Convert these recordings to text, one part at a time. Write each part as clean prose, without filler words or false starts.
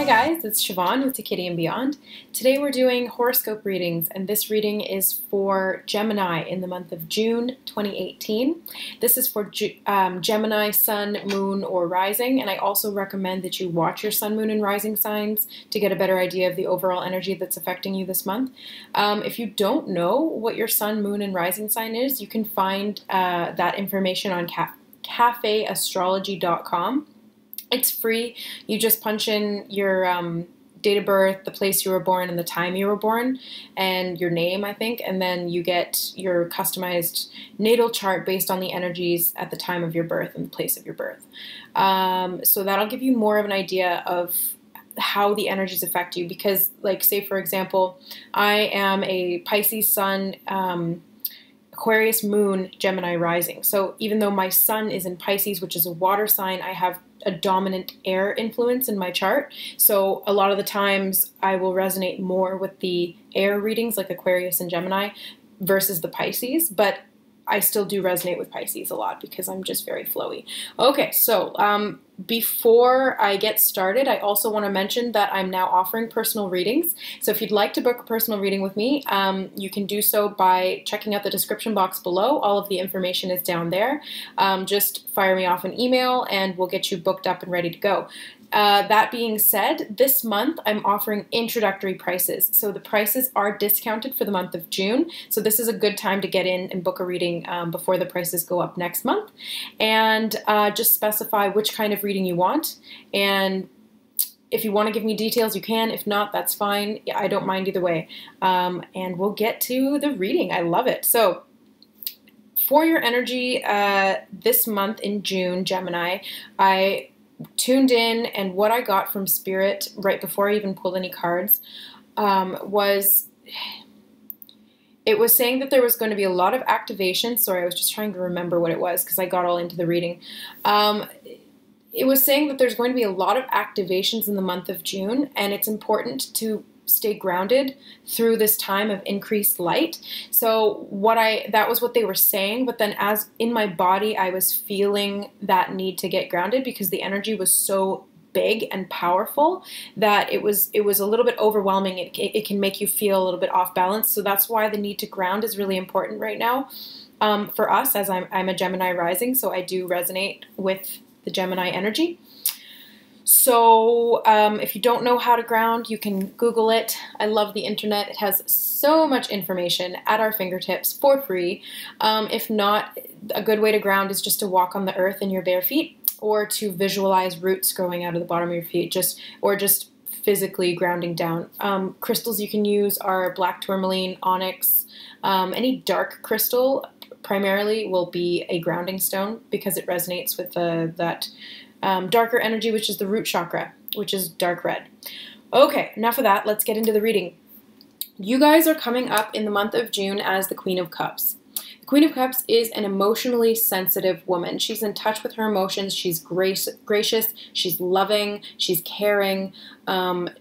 Hi guys, it's Siobhan with To Kitty and Beyond. Today we're doing horoscope readings, and this reading is for Gemini in the month of June 2018. This is for Gemini, Sun, Moon, or Rising, and I also recommend that you watch your Sun, Moon, and Rising signs to get a better idea of the overall energy that's affecting you this month. If you don't know what your Sun, Moon, and Rising sign is, you can find that information on cafeastrology.com. It's free. You just punch in your date of birth, the place you were born, and the time you were born, and your name, I think, and then you get your customized natal chart based on the energies at the time of your birth and the place of your birth. So that'll give you more of an idea of how the energies affect you, because, like, say for example, I am a Pisces Sun, Aquarius Moon, Gemini Rising. So even though my Sun is in Pisces, which is a water sign, I have a dominant air influence in my chart. So a lot of the times I will resonate more with the air readings like Aquarius and Gemini versus the Pisces, but I still do resonate with Pisces a lot because I'm just very flowy. Okay, so before I get started, I also want to mention that I'm now offering personal readings. So if you'd like to book a personal reading with me, you can do so by checking out the description box below. All of the information is down there. Just fire me off an email and we'll get you booked up and ready to go. That being said, this month I'm offering introductory prices. So the prices are discounted for the month of June. So this is a good time to get in and book a reading before the prices go up next month. And just specify which kind of reading you want. And if you want to give me details, you can. If not, that's fine. I don't mind either way. And we'll get to the reading. I love it. So for your energy this month in June, Gemini, I tuned in, and what I got from Spirit right before I even pulled any cards was it was saying that there was going to be a lot of activation. Sorry, I was just trying to remember what it was because I got all into the reading. It was saying that there's going to be a lot of activations in the month of June, and it's important to stay grounded through this time of increased light. So that was what they were saying, but then as in my body I was feeling that need to get grounded because the energy was so big and powerful that it was a little bit overwhelming. It can make you feel a little bit off balance. So that's why the need to ground is really important right now for us, as I'm a Gemini rising, so I do resonate with the Gemini energy. So if you don't know how to ground, you can Google it. I love the internet. It has so much information at our fingertips for free. If not, a good way to ground is just to walk on the earth in your bare feet, or to visualize roots growing out of the bottom of your feet, or just physically grounding down. Crystals you can use are black tourmaline, onyx, any dark crystal primarily will be a grounding stone because it resonates with that darker energy, which is the root chakra, which is dark red. Okay, enough of that. Let's get into the reading. You guys are coming up in the month of June as the Queen of Cups. The Queen of Cups is an emotionally sensitive woman. She's in touch with her emotions. She's gracious. She's loving. She's caring.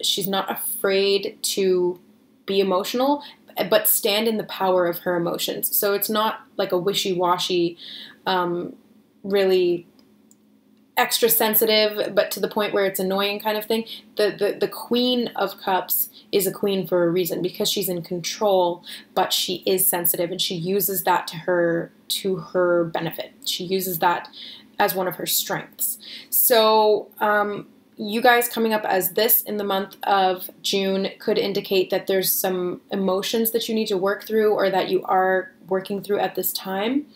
She's not afraid to be emotional, but stand in the power of her emotions. So it's not like a wishy-washy, really extra sensitive, but to the point where it's annoying kind of thing. The Queen of Cups is a queen for a reason, because she's in control, but she is sensitive, and she uses that to her benefit. She uses that as one of her strengths. So you guys coming up as this in the month of June could indicate that there's some emotions that you need to work through, or that you are working through at this time.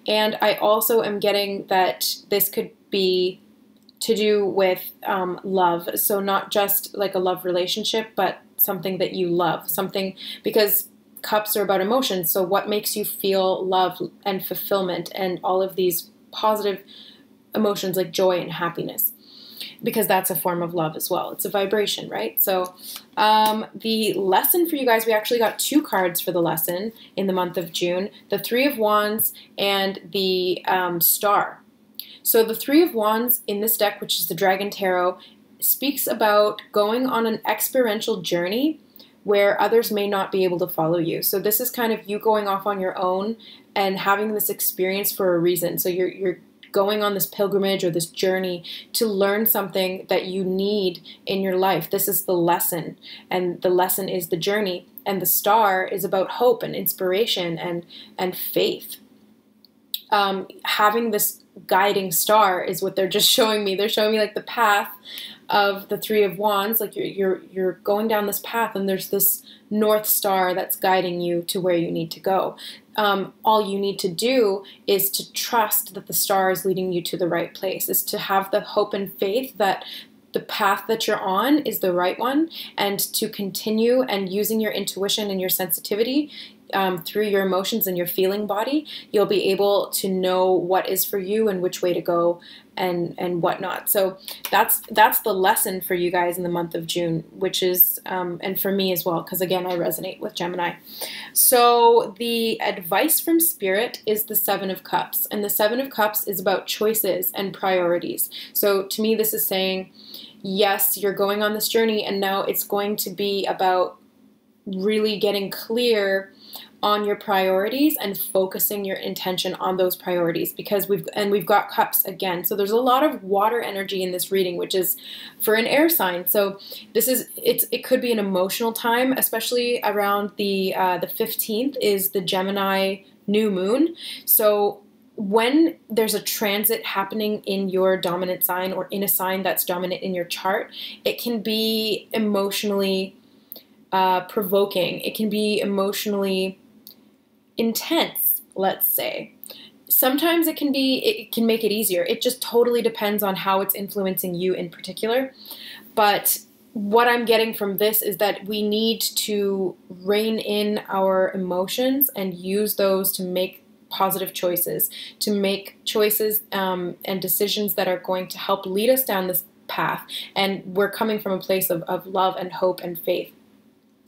And I also am getting that this could be to do with love. So not just like a love relationship, but something that you love. Something, because cups are about emotions. So what makes you feel love and fulfillment and all of these positive emotions like joy and happiness? Because that's a form of love as well. It's a vibration, right? So the lesson for you guys, we actually got 2 cards for the lesson in the month of June, the 3 of Wands and the Star. So the 3 of Wands in this deck, which is the Dragon Tarot, speaks about going on an experiential journey where others may not be able to follow you. So this is kind of you going off on your own and having this experience for a reason. So you're going on this pilgrimage or this journey to learn something that you need in your life. This is the lesson, and the lesson is the journey. And the star is about hope and inspiration and faith. Having this guiding star is what they're just showing me. They're showing me like the path of the Three of Wands. Like you're going down this path, and there's this North Star that's guiding you to where you need to go. All you need to do is to trust that the star is leading you to the right place, is to have the hope and faith that the path that you're on is the right one, and to continue and using your intuition and your sensitivity through your emotions and your feeling body, you'll be able to know what is for you and which way to go and whatnot. So that's the lesson for you guys in the month of June, which is, and for me as well, because again, I resonate with Gemini. So the advice from Spirit is the Seven of Cups, and the Seven of Cups is about choices and priorities. So to me, this is saying, yes, you're going on this journey, and now it's going to be about really getting clear on your priorities and focusing your intention on those priorities, because we've got cups again. So there's a lot of water energy in this reading, which is for an air sign. So it could be an emotional time, especially around the 15th is the Gemini new moon. So when there's a transit happening in your dominant sign or in a sign that's dominant in your chart, it can be emotionally provoking. It can be emotionally intense, let's say. Sometimes it can make it easier. It just totally depends on how it's influencing you in particular. But what I'm getting from this is that we need to rein in our emotions and use those to make positive choices, to make choices and decisions that are going to help lead us down this path. And we're coming from a place of love and hope and faith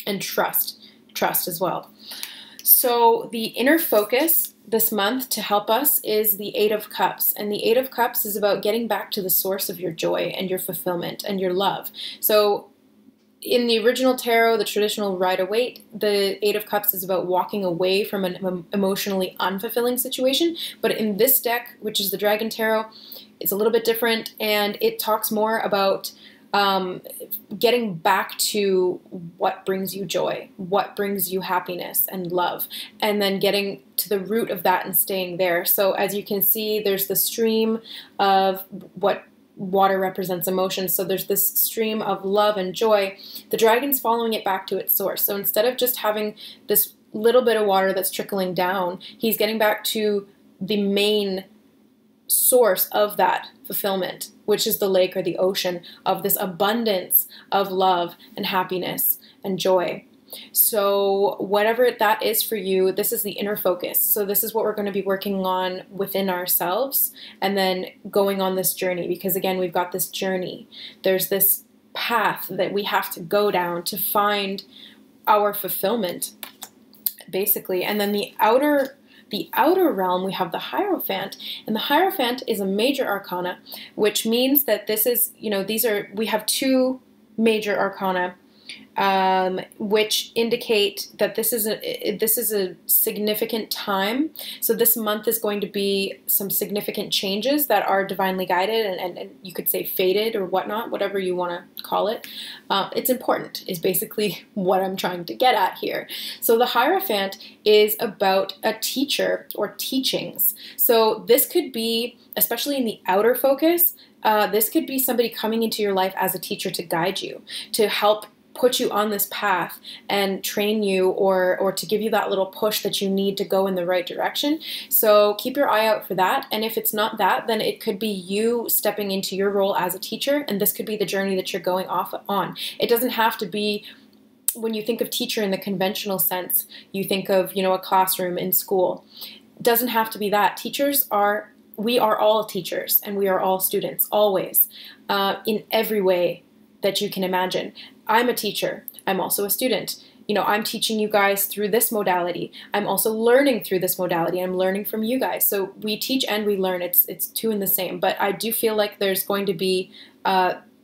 and trust as well. So the inner focus this month to help us is the Eight of Cups. And the Eight of Cups is about getting back to the source of your joy and your fulfillment and your love. So in the original tarot, the traditional Rider-Waite, the Eight of Cups is about walking away from an emotionally unfulfilling situation. But in this deck, which is the Dragon Tarot, it's a little bit different, and it talks more about getting back to what brings you joy, what brings you happiness and love, and then getting to the root of that and staying there. So as you can see, there's the stream of what water represents emotions. So there's this stream of love and joy. The dragon's following it back to its source. So instead of just having this little bit of water that's trickling down, he's getting back to the main source of that fulfillment, which is the lake or the ocean of this abundance of love and happiness and joy. So whatever that is for you, this is the inner focus. So this is what we're going to be working on within ourselves and then going on this journey, because again, we've got this journey. There's this path that we have to go down to find our fulfillment, basically. And then the outer realm, we have the Hierophant, and the Hierophant is a major arcana, which means that this is, we have two major arcana, which indicate that this is a significant time. So this month is going to be some significant changes that are divinely guided and you could say fated or whatnot, whatever you want to call it. It's important is basically what I'm trying to get at here. So the Hierophant is about a teacher or teachings. So this could be, especially in the outer focus, this could be somebody coming into your life as a teacher to guide you, to help put you on this path and train you, or to give you that little push that you need to go in the right direction. So keep your eye out for that. And if it's not that, then it could be you stepping into your role as a teacher, and this could be the journey that you're going off on. It doesn't have to be, when you think of teacher in the conventional sense, you think of, a classroom in school. It doesn't have to be that. We are all teachers and we are all students, always, in every way that you can imagine. I'm a teacher. I'm also a student. I'm teaching you guys through this modality. I'm also learning through this modality. I'm learning from you guys. So we teach and we learn. It's two in the same. But I do feel like there's going to be,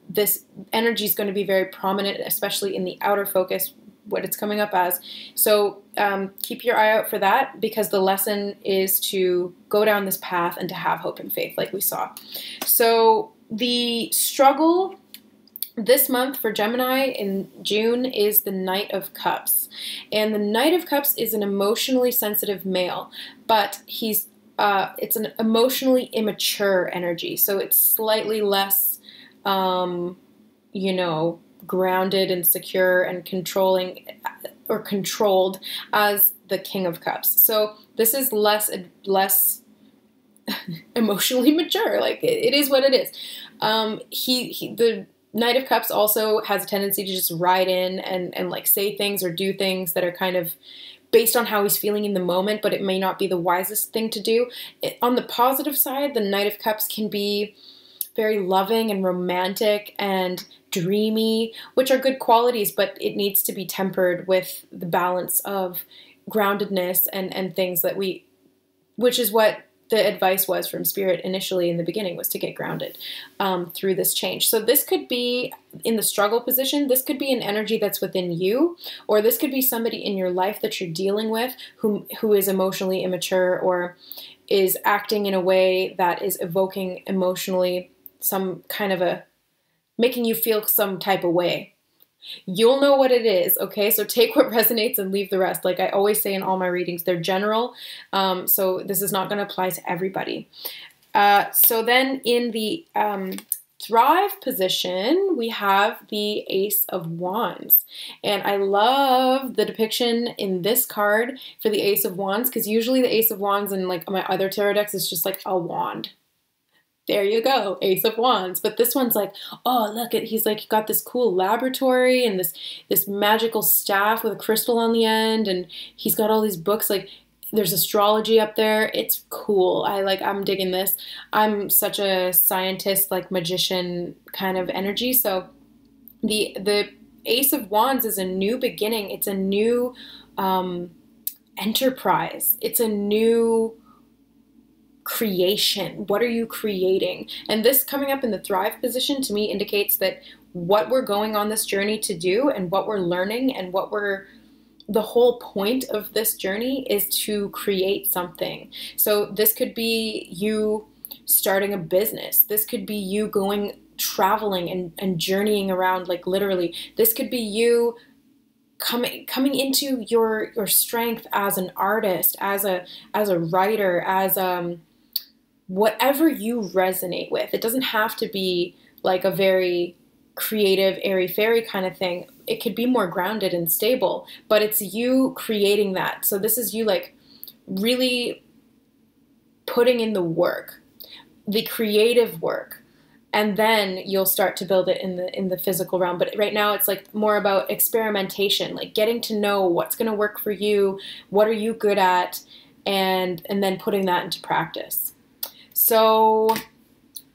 this energy is going to be very prominent, especially in the outer focus what it's coming up as. So keep your eye out for that, because the lesson is to go down this path and to have hope and faith, like we saw. So the struggle this month for Gemini in June is the Knight of Cups. And the Knight of Cups is an emotionally sensitive male, but he's it's an emotionally immature energy. So it's slightly less, you know, grounded and secure and controlling or controlled as the King of Cups. So this is less emotionally mature. Like, it is what it is. The Knight of Cups also has a tendency to just ride in and like say things or do things that are kind of based on how he's feeling in the moment, but it may not be the wisest thing to do. On the positive side, the Knight of Cups can be very loving and romantic and dreamy, which are good qualities, but it needs to be tempered with the balance of groundedness and things that which is what the advice was from Spirit initially in the beginning, was to get grounded through this change. So this could be in the struggle position. This could be an energy that's within you, or this could be somebody in your life that you're dealing with who is emotionally immature or is acting in a way that is evoking emotionally some kind of making you feel some type of way. You'll know what it is, okay? So take what resonates and leave the rest. Like I always say in all my readings, they're general, so this is not going to apply to everybody. So then in the Thrive position, we have the Ace of Wands. And I love the depiction in this card for the Ace of Wands, because usually the Ace of Wands in like my other tarot decks is just like a wand. There you go, Ace of Wands. But this one's like, oh, look at, he's like got this cool laboratory and this magical staff with a crystal on the end, and he's got all these books, like there's astrology up there. It's cool. I'm digging this. I'm such a scientist, like magician kind of energy. So the Ace of Wands is a new beginning. It's a new enterprise. It's a new creation. What are you creating? And this coming up in the Thrive position to me indicates that what we're going on this journey to do and what we're learning and the whole point of this journey is to create something. So this could be you starting a business. This could be you going traveling and journeying around, like literally. This could be you coming into your strength as an artist, as a writer, as whatever you resonate with. It doesn't have to be like a very creative, airy-fairy kind of thing. It could be more grounded and stable, but it's you creating that. So this is you like really putting in the work, the creative work, and then you'll start to build it in the physical realm. But right now it's like more about experimentation, like getting to know what's going to work for you, what are you good at, and then putting that into practice. So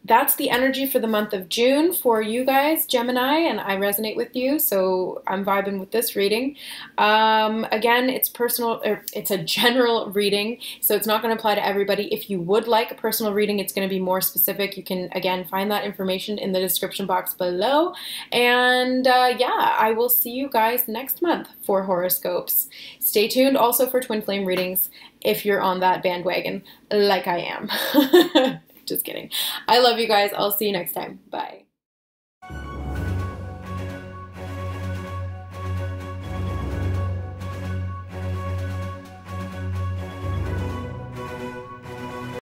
that's the energy for the month of June for you guys, Gemini, and I resonate with you, so I'm vibing with this reading. Again, it's personal, or it's a general reading, so it's not going to apply to everybody. If you would like a personal reading, it's going to be more specific. You can, again, find that information in the description box below. And yeah, I will see you guys next month for horoscopes. Stay tuned also for Twinflame readings if you're on that bandwagon like I am. Just kidding. I love you guys. I'll see you next time. Bye.